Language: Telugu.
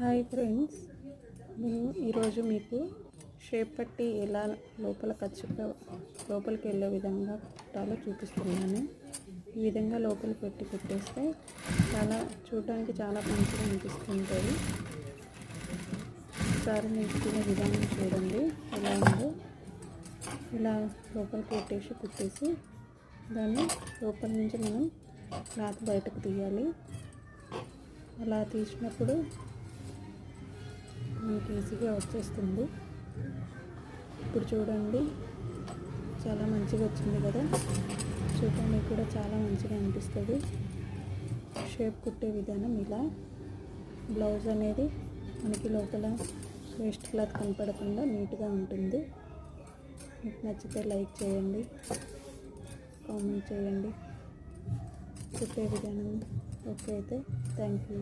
హాయ్ ఫ్రెండ్స్, నేను ఈరోజు మీకు షేప్ పట్టి ఎలా లోపల ఖర్చుగా లోపలికి వెళ్ళే విధంగా కుట్టాలో చూపిస్తున్నాను. ఈ విధంగా లోపల పెట్టి కుట్టేస్తే చూడడానికి చాలా మంచిగా అనిపిస్తుంటుంది. ఒకసారి నేర్చుకునే విధానం చూడండి ఎలా ఉందో. ఇలా లోపలికి పెట్టేసి కుట్టేసి దాన్ని లోపల నుంచి మనం క్లాత్ బయటకు తీయాలి. అలా తీసినప్పుడు మనకి ఈజీగా వచ్చేస్తుంది. ఇప్పుడు చూడండి, చాలా మంచిగా వచ్చింది కదా. చూడడానికి కూడా చాలా మంచిగా అనిపిస్తుంది. షేప్ కుట్టే విధానం ఇలా. బ్లౌజ్ అనేది మనకి లోపల వేస్ట్ క్లాత్ కనపడకుండా నీట్గా ఉంటుంది. మీకు నచ్చితే లైక్ చేయండి, కామెంట్ చేయండి. కుట్టే విధానం ఓకే అయితే థ్యాంక్ యూ.